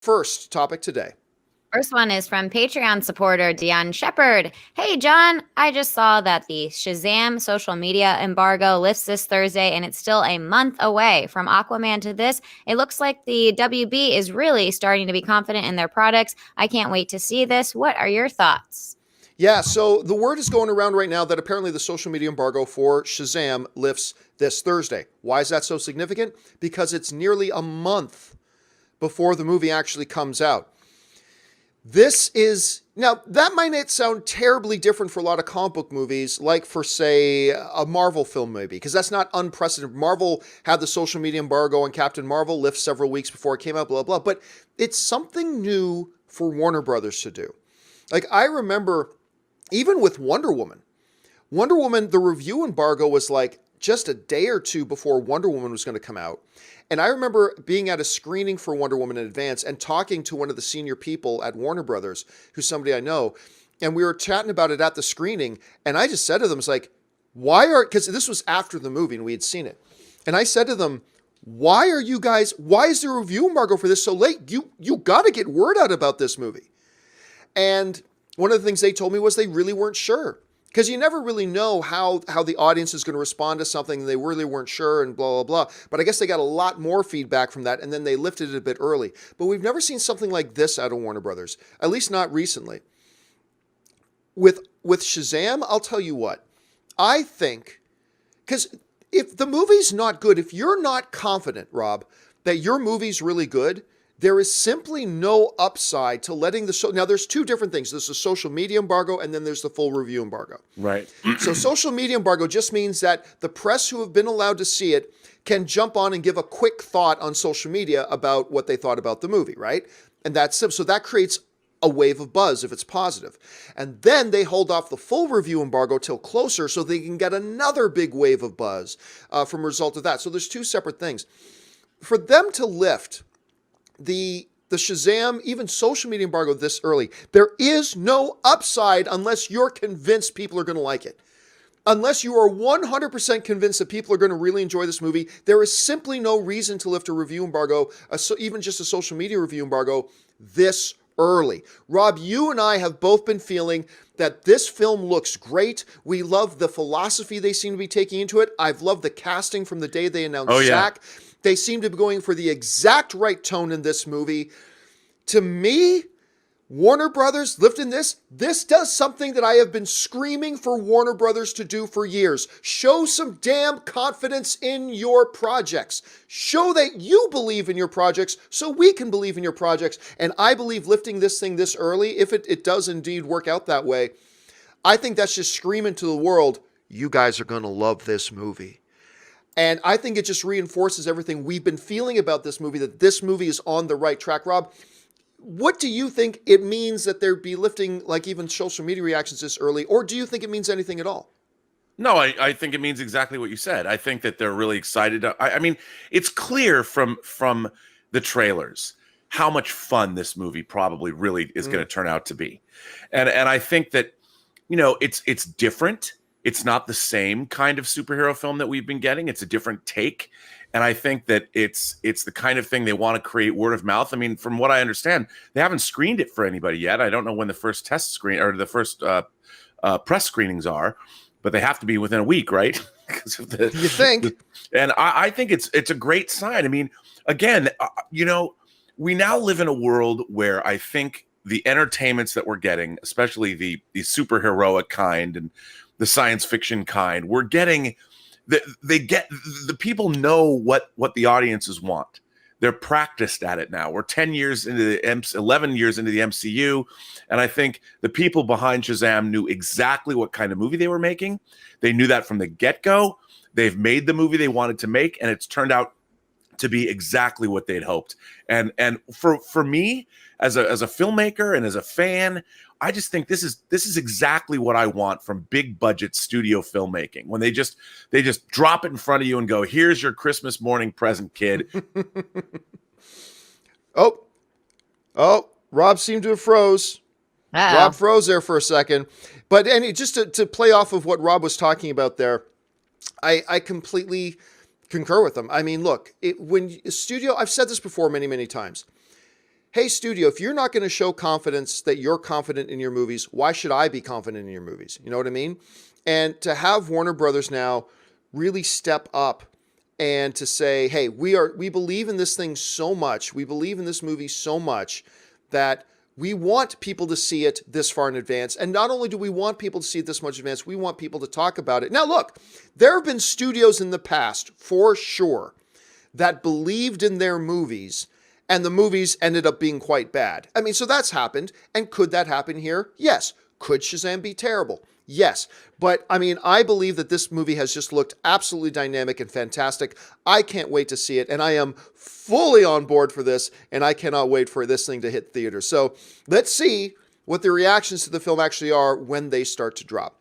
First topic today. First one is from Patreon supporter Dion Shepard. Hey, John, I just saw that the Shazam social media embargo lifts this Thursday, and it's still a month away from Aquaman to this. It looks like the WB is really starting to be confident in their products. I can't wait to see this. What are your thoughts? Yeah, so the word is going around right now that apparently the social media embargo for Shazam lifts this Thursday. Why is that so significant? Because it's nearly a month before the movie actually comes out. Now, that might not sound terribly different for a lot of comic book movies, like for, say, a Marvel film maybe, because that's not unprecedented. Marvel had the social media embargo on Captain Marvel lift several weeks before it came out, blah, blah, but it's something new for Warner Brothers to do. Like, I remember, even with Wonder Woman, the review embargo was like just a day or two before Wonder Woman was going to come out. And I remember being at a screening for Wonder Woman in advance and talking to one of the senior people at Warner Brothers, who's somebody I know, and we were chatting about it at the screening, and I just said to them, it's like, because this was after the movie and we had seen it, and I said to them, why is the review embargo for this so late? You got to get word out about this movie. And one of the things they told me was they really weren't sure. Because you never really know how the audience is going to respond to something. They really weren't sure and blah, blah, blah. But I guess they got a lot more feedback from that, and then they lifted it a bit early. But we've never seen something like this out of Warner Brothers, at least not recently. With Shazam, I'll tell you what. I think, because if the movie's not good, if you're not confident, Rob, that your movie's really good, there is simply no upside to letting the show. Now, there's two different things. There's the social media embargo, and then there's the full review embargo. Right. So social media embargo just means that the press who have been allowed to see it can jump on and give a quick thought on social media about what they thought about the movie, right? And so that creates a wave of buzz if it's positive. And then they hold off the full review embargo till closer so they can get another big wave of buzz from a result of that. So there's two separate things. For them to lift the Shazam, even social media embargo this early, there is no upside unless you're convinced people are going to like it. Unless you are 100% convinced that people are going to really enjoy this movie, there is simply no reason to lift a review embargo, even just a social media review embargo, this early. Rob, you and I have both been feeling that this film looks great. We love the philosophy they seem to be taking into it. I've loved the casting from the day they announced Shaq. They seem to be going for the exact right tone in this movie. To me, Warner Brothers lifting this does something that I have been screaming for Warner Brothers to do for years. Show some damn confidence in your projects. Show that you believe in your projects so we can believe in your projects. And I believe lifting this thing this early, if it does indeed work out that way, I think that's just screaming to the world, you guys are going to love this movie. And I think it just reinforces everything we've been feeling about this movie, that this movie is on the right track. Rob, what do you think it means that they'd be lifting like even social media reactions this early? Or do you think it means anything at all? No, I think it means exactly what you said. I think that they're really excited. I mean, it's clear from the trailers how much fun this movie probably really is going to turn out to be. And I think that, it's different. It's not the same kind of superhero film that we've been getting. It's a different take. And I think that it's the kind of thing they want to create word of mouth. I mean, from what I understand, they haven't screened it for anybody yet. I don't know when the first test screen or the first press screenings are, but they have to be within a week, right? Because of you think? And I think it's a great sign. I mean, again, we now live in a world where I think the entertainments that we're getting, especially the superheroic kind and the science fiction kind, we're getting the people know what the audiences want. They're practiced at it now. We're 11 years into the MCU, and I think the people behind Shazam knew exactly what kind of movie they were making. They knew that from the get-go. They've made the movie they wanted to make, and it's turned out to be exactly what they'd hoped. And for me, as a filmmaker and as a fan, I just think this is exactly what I want from big budget studio filmmaking. When they just drop it in front of you and go, "Here's your Christmas morning present, kid." Oh, Rob seemed to have froze. Uh-oh. Rob froze there for a second. But just to play off of what Rob was talking about there, I completely concur with him. I mean, look, when a studio, I've said this before many, many times. hey, studio, if you're not going to show confidence that you're confident in your movies, why should I be confident in your movies? You know what I mean? And to have Warner Brothers now really step up and to say, hey, we believe in this thing so much, we believe in this movie so much that we want people to see it this far in advance. And not only do we want people to see it this much in advance, we want people to talk about it. Now, look, there have been studios in the past, for sure, that believed in their movies, and the movies ended up being quite bad. I mean, so that's happened. And could that happen here? Yes. Could Shazam be terrible? Yes. But I mean, I believe that this movie has just looked absolutely dynamic and fantastic. I can't wait to see it. And I am fully on board for this. And I cannot wait for this thing to hit theaters. So let's see what the reactions to the film actually are when they start to drop.